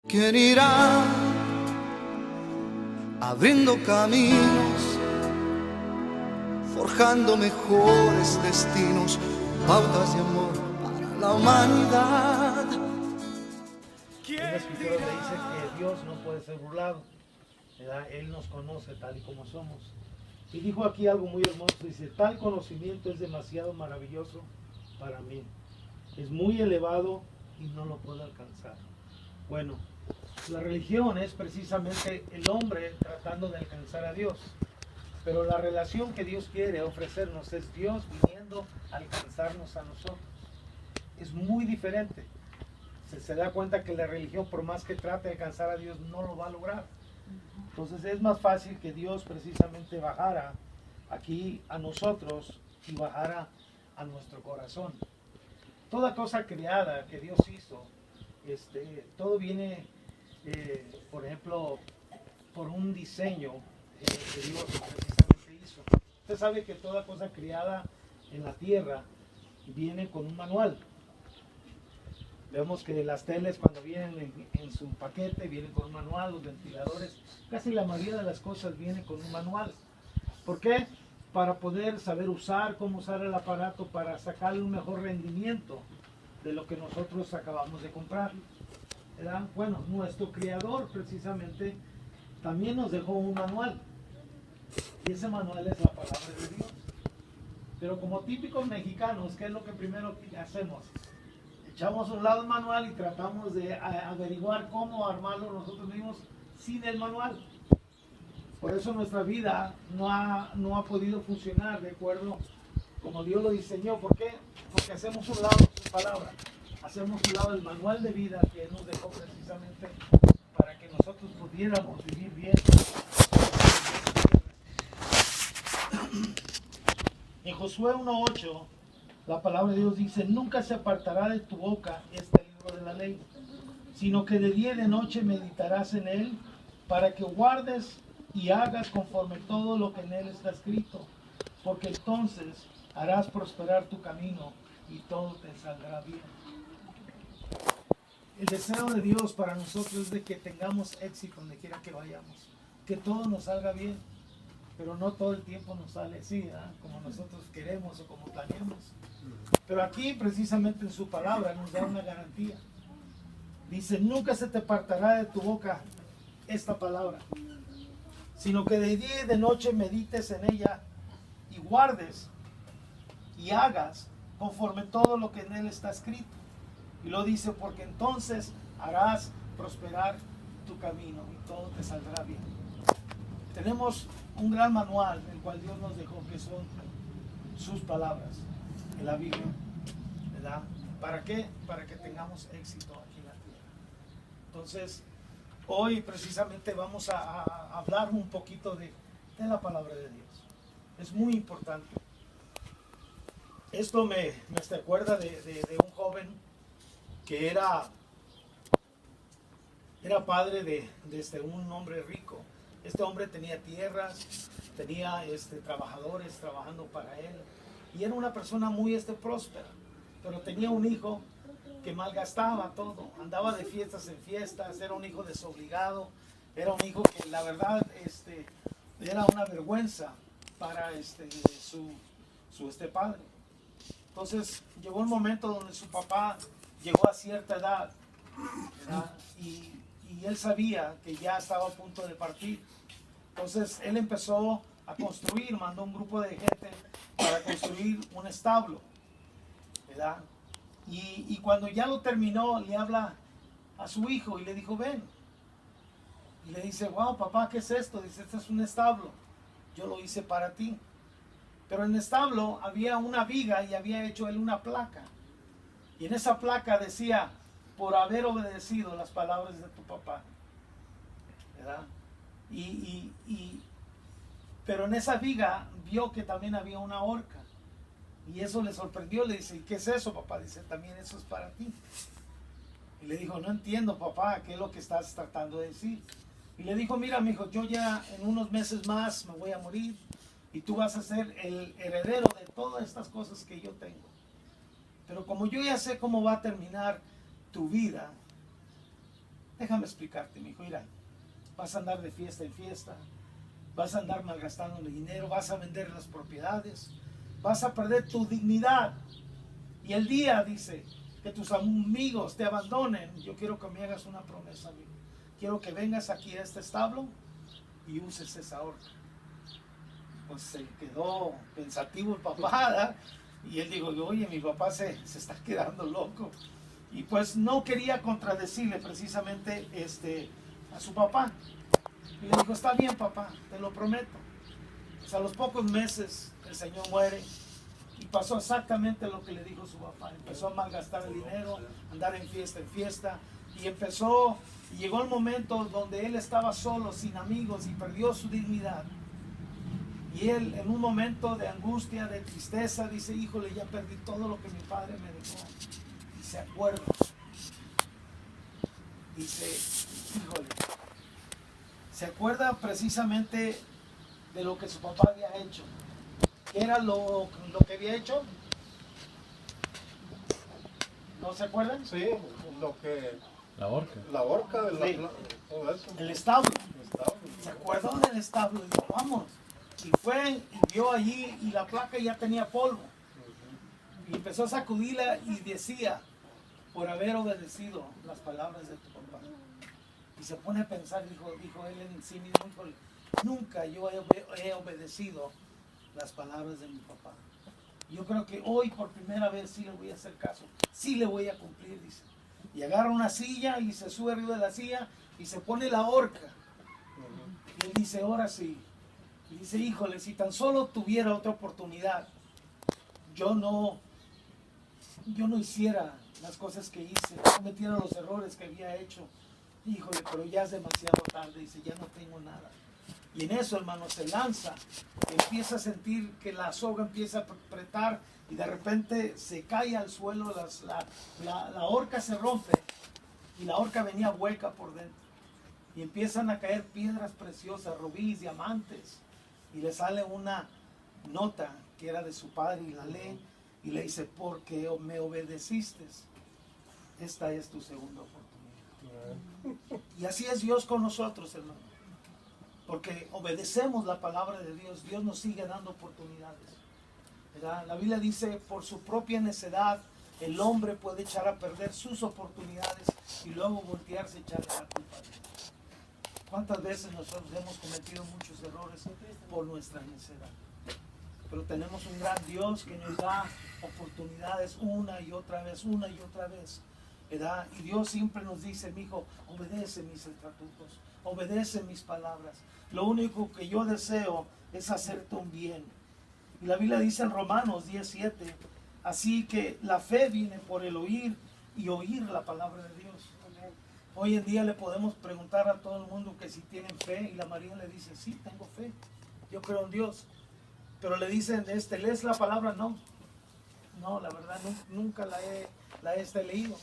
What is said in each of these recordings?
¿Quién irá abriendo caminos, forjando mejores destinos, pautas de amor para la humanidad? En la escritura le dice que Dios no puede ser burlado, ¿verdad? Él nos conoce tal y como somos. Y dijo aquí algo muy hermoso, dice: tal conocimiento es demasiado maravilloso para mí, es muy elevado y no lo puedo alcanzar. Bueno, la religión es precisamente el hombre tratando de alcanzar a Dios, pero la relación que Dios quiere ofrecernos es Dios viniendo a alcanzarnos a nosotros. Es muy diferente. Se da cuenta que la religión, por más que trate de alcanzar a Dios, no lo va a lograr. Entonces es más fácil que Dios precisamente bajara aquí a nosotros y bajara a nuestro corazón. Toda cosa creada que Dios hizo, todo viene, por ejemplo, por un diseño que Dios precisamente hizo. Usted sabe que toda cosa creada en la tierra viene con un manual. Vemos que las teles, cuando vienen en su paquete, vienen con un manual, los ventiladores, casi la mayoría de las cosas vienen con un manual. ¿Por qué? Para poder saber usar, cómo usar el aparato, para sacarle un mejor rendimiento de lo que nosotros acabamos de comprar, ¿verdad? Bueno, nuestro creador precisamente también nos dejó un manual, y ese manual es la palabra de Dios. Pero como típicos mexicanos, ¿qué es lo que primero hacemos? Echamos a un lado el manual y tratamos de averiguar cómo armarlo nosotros mismos sin el manual. Por eso nuestra vida no ha podido funcionar de acuerdo como Dios lo diseñó. ¿Por qué? Porque hacemos un lado su palabra, hacemos un lado el manual de vida que Él nos dejó precisamente para que nosotros pudiéramos vivir bien. En Josué 1:8, la palabra de Dios dice: nunca se apartará de tu boca este libro de la ley, sino que de día y de noche meditarás en él, para que guardes y hagas conforme todo lo que en él está escrito, porque entonces harás prosperar tu camino y todo te saldrá bien. El deseo de Dios para nosotros es de que tengamos éxito donde quiera que vayamos, que todo nos salga bien, pero no todo el tiempo nos sale así, ¿verdad? Como nosotros queremos o como planeamos. Pero aquí precisamente en su palabra nos da una garantía. Dice: nunca se te apartará de tu boca esta palabra, sino que de día y de noche medites en ella y guardes y hagas conforme todo lo que en él está escrito. Y lo dice: porque entonces harás prosperar tu camino y todo te saldrá bien. Tenemos un gran manual, el cual Dios nos dejó, que son sus palabras en la Biblia, ¿verdad? ¿Para qué? Para que tengamos éxito aquí en la tierra. Entonces, hoy precisamente vamos a hablar un poquito de la palabra de Dios. Es muy importante. Esto me recuerda de un joven que era padre de un hombre rico. Este hombre tenía tierras, tenía trabajadores trabajando para él, y era una persona muy próspera, pero tenía un hijo que malgastaba todo, andaba de fiestas en fiestas, era un hijo desobligado, era un hijo que la verdad era una vergüenza para su padre. Entonces llegó un momento donde su papá llegó a cierta edad, ¿verdad? Y él sabía que ya estaba a punto de partir. Entonces él empezó a construir, mandó un grupo de gente para construir un establo, ¿verdad? Y cuando ya lo terminó, le habla a su hijo y le dijo: ven. Y le dice: wow, papá, ¿qué es esto? Dice: este es un establo, yo lo hice para ti. Pero en el establo había una viga y había hecho él una placa. Y en esa placa decía: por haber obedecido las palabras de tu papá, ¿verdad? Pero en esa viga vio que también había una horca. Y eso le sorprendió, le dice: ¿qué es eso, papá? Dice: también eso es para ti. Y le dijo: no entiendo, papá, ¿qué es lo que estás tratando de decir? Y le dijo: mira, mijo, yo ya en unos meses más me voy a morir, y tú vas a ser el heredero de todas estas cosas que yo tengo. Pero como yo ya sé cómo va a terminar tu vida, Déjame explicarte, mi hijo, mira, vas a andar de fiesta en fiesta, vas a andar malgastando el dinero, vas a vender las propiedades, vas a perder tu dignidad. Y el día, dice, que tus amigos te abandonen, yo quiero que me hagas una promesa, amigo. Quiero que vengas aquí a este establo y uses esa horca. Pues se quedó pensativo el papá, ¿verdad? Y él dijo, oye, mi papá se está quedando loco. Y pues no quería contradecirle precisamente a su papá. Y le dijo, está bien, papá, te lo prometo. Pues a los pocos meses el señor muere y pasó exactamente lo que le dijo su papá. Empezó a malgastar el dinero, andar en fiesta y llegó el momento donde él estaba solo, sin amigos y perdió su dignidad. Y él en un momento de angustia, de tristeza, dice, híjole, ya perdí todo lo que mi padre me dejó. Y se acuerda. Dice, híjole, se acuerda precisamente de lo que su papá había hecho. ¿Qué era lo que había hecho? ¿No se acuerdan? Sí, lo que... La horca. La horca, Sí. todo eso. El establo. El establo. ¿Se acordó del establo? Y dijo, vamos. Y fue y vio allí y la placa ya tenía polvo. Y empezó a sacudirla y decía, por haber obedecido las palabras de tu papá. Y se pone a pensar, dijo él en sí mismo, híjole, nunca yo he obedecido las palabras de mi papá. Yo creo que hoy por primera vez sí le voy a hacer caso, sí le voy a cumplir, dice. Y agarra una silla y se sube arriba de la silla y se pone la horca. Y él dice, ahora sí. Y dice, híjole, si tan solo tuviera otra oportunidad, yo no hiciera las cosas que hice, no cometiera los errores que había hecho. Híjole, pero ya es demasiado tarde, dice, ya no tengo nada. Y en eso, hermano, se lanza, empieza a sentir que la soga empieza a apretar y de repente se cae al suelo, la horca se rompe y la horca venía hueca por dentro. Y empiezan a caer piedras preciosas, rubíes, diamantes, y le sale una nota que era de su padre y la lee y le dice, porque me obedeciste, esta es tu segunda oportunidad. Y así es Dios con nosotros, hermano. Porque obedecemos la palabra de Dios, Dios nos sigue dando oportunidades, ¿verdad? La Biblia dice, por su propia necedad, el hombre puede echar a perder sus oportunidades y luego voltearse y echarle la culpa a Dios. ¿Cuántas veces nosotros hemos cometido muchos errores por nuestra necedad? Pero tenemos un gran Dios que nos da oportunidades una y otra vez, ¿verdad? Y Dios siempre nos dice, mi hijo, obedece mis estatutos, obedece mis palabras. Lo único que yo deseo es hacerte un bien. Y la Biblia dice en Romanos 10:7, así que la fe viene por el oír y oír la palabra de Dios. Hoy en día le podemos preguntar a todo el mundo que si tienen fe y la María le dice, sí, tengo fe, yo creo en Dios. Pero le dicen, ¿lees la palabra? No, la verdad nunca la he leído.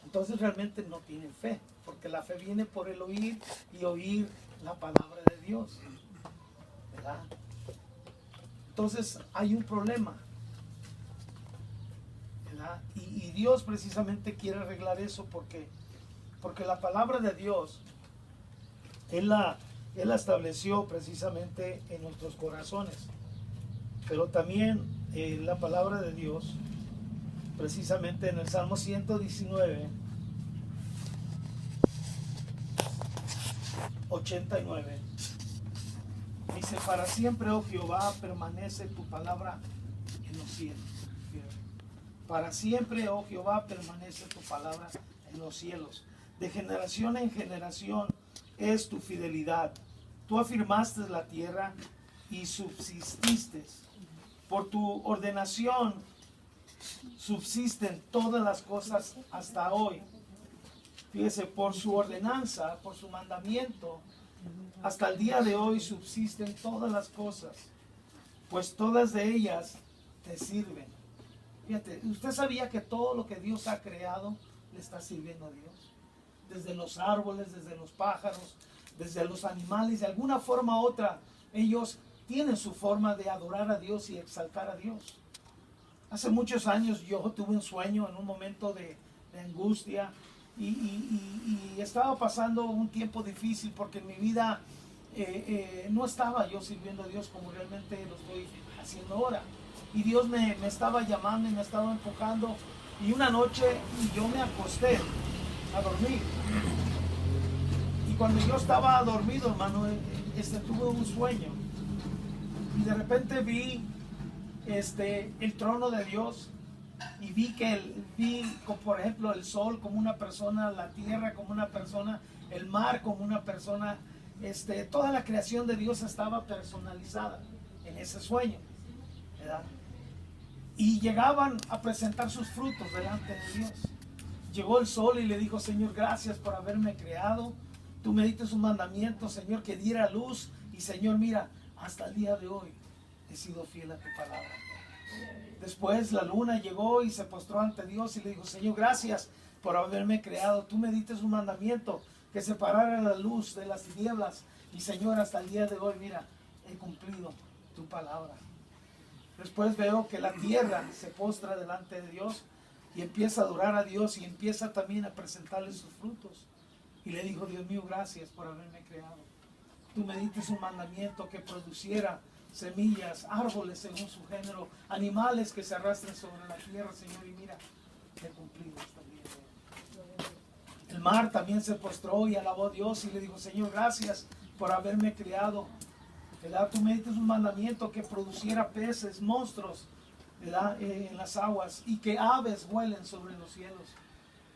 Entonces realmente no tienen fe, porque la fe viene por el oír y oír la palabra de Dios, ¿verdad? Entonces hay un problema, ¿verdad? Y Dios precisamente quiere arreglar eso porque la palabra de Dios, Él la estableció precisamente en nuestros corazones. Pero también la palabra de Dios, precisamente en el Salmo 119, 89, dice, para siempre, oh Jehová, permanece tu palabra en los cielos. Para siempre, oh Jehová, permanece tu palabra en los cielos. De generación en generación es tu fidelidad. Tú afirmaste la tierra y subsististe. Por tu ordenación subsisten todas las cosas hasta hoy. Fíjese, por su ordenanza, por su mandamiento, hasta el día de hoy subsisten todas las cosas, pues todas de ellas te sirven. Fíjate, ¿usted sabía que todo lo que Dios ha creado le está sirviendo a Dios? Desde los árboles, desde los pájaros, desde los animales, de alguna forma u otra, ellos tienen su forma de adorar a Dios y exaltar a Dios. Hace muchos años yo tuve un sueño en un momento de angustia y estaba pasando un tiempo difícil porque en mi vida no estaba yo sirviendo a Dios como realmente lo estoy haciendo ahora. Y Dios me estaba llamando y me estaba enfocando. Y una noche yo me acosté a dormir. Y cuando yo estaba dormido, hermano, tuve un sueño. Y de repente vi el trono de Dios. Y vi por ejemplo, el sol como una persona, la tierra como una persona, el mar como una persona. Toda la creación de Dios estaba personalizada en ese sueño, ¿verdad? Y llegaban a presentar sus frutos delante de Dios. Llegó el sol y le dijo: Señor, gracias por haberme creado. Tú me diste un mandamiento, Señor, que diera luz. Y Señor, mira, hasta el día de hoy he sido fiel a tu palabra. Después la luna llegó y se postró ante Dios y le dijo: Señor, gracias por haberme creado. Tú me diste un mandamiento, que separara la luz de las tinieblas. Y Señor, hasta el día de hoy, mira, he cumplido tu palabra. Después veo que la tierra se postra delante de Dios y empieza a adorar a Dios y empieza también a presentarle sus frutos. Y le dijo: Dios mío, gracias por haberme creado. Tú me diste un mandamiento que produciera semillas, árboles según su género, animales que se arrastren sobre la tierra, Señor, y mira, he cumplido hasta el día de hoy. El mar también se postró y alabó a Dios y le dijo: Señor, gracias por haberme creado, ¿verdad? Tú me diste un mandamiento que produciera peces, monstruos, ¿verdad? En las aguas, y que aves vuelen sobre los cielos.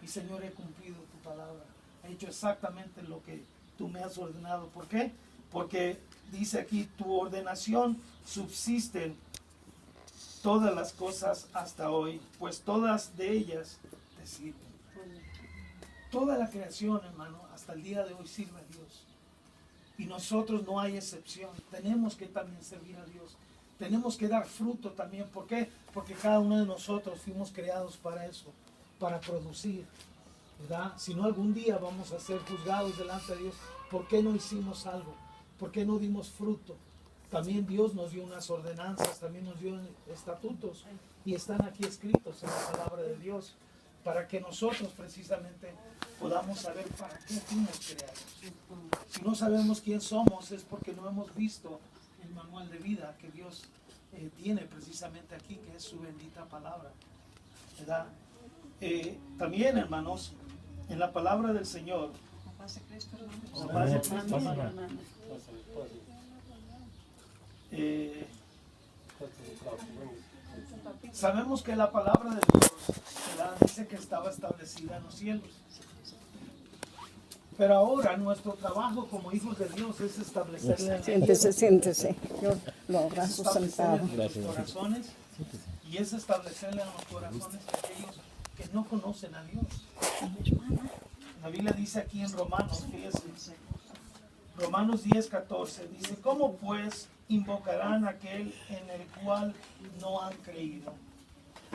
Y Señor, he cumplido tu palabra, he hecho exactamente lo que tú me has ordenado. ¿Por qué? Porque dice aquí: tu ordenación subsisten todas las cosas hasta hoy, pues todas de ellas te sirven. Toda la creación, hermano, hasta el día de hoy sirve a Dios. Y nosotros no hay excepción. Tenemos que también servir a Dios. Tenemos que dar fruto también. ¿Por qué? Porque cada uno de nosotros fuimos creados para eso, para producir, ¿verdad? Si no, algún día vamos a ser juzgados delante de Dios. ¿Por qué no hicimos algo? ¿Por qué no dimos fruto? También Dios nos dio unas ordenanzas, también nos dio estatutos, y están aquí escritos en la palabra de Dios, para que nosotros precisamente podamos saber para qué fuimos creados. Si no sabemos quién somos, es porque no hemos visto el manual de vida que Dios tiene precisamente aquí, que es su bendita palabra, ¿verdad? También, hermanos, en la palabra del Señor, sabemos que la palabra de Dios, ¿verdad?, dice que estaba establecida en los cielos. Pero ahora nuestro trabajo como hijos de Dios es establecerla. Siéntese. Yo lo abrazo sentado. En los corazones, y es establecerle en los corazones de aquellos que no conocen a Dios. La Biblia dice aquí en Romanos, fíjense, Romanos 10:14, dice: ¿cómo pues invocarán a aquel en el cual no han creído?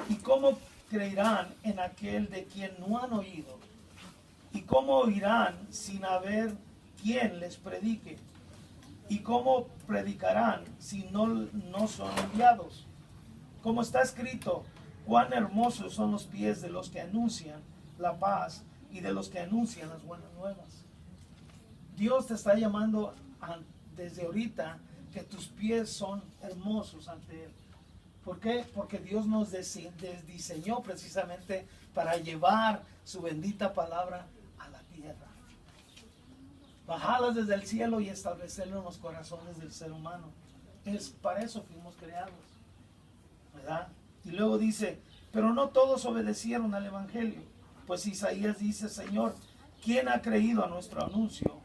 ¿Y cómo creerán en aquel de quien no han oído? ¿Y cómo oirán sin haber quien les predique? ¿Y cómo predicarán si no son enviados? Como está escrito: cuán hermosos son los pies de los que anuncian la paz y de los que anuncian las buenas nuevas. Dios te está llamando desde ahorita que tus pies son hermosos ante Él. ¿Por qué? Porque Dios nos diseñó precisamente para llevar su bendita palabra a la tierra. Bajarlas desde el cielo y establecerlo en los corazones del ser humano. Para eso fuimos creados, ¿verdad? Y luego dice: pero no todos obedecieron al evangelio. Pues Isaías dice: Señor, ¿quién ha creído a nuestro anuncio?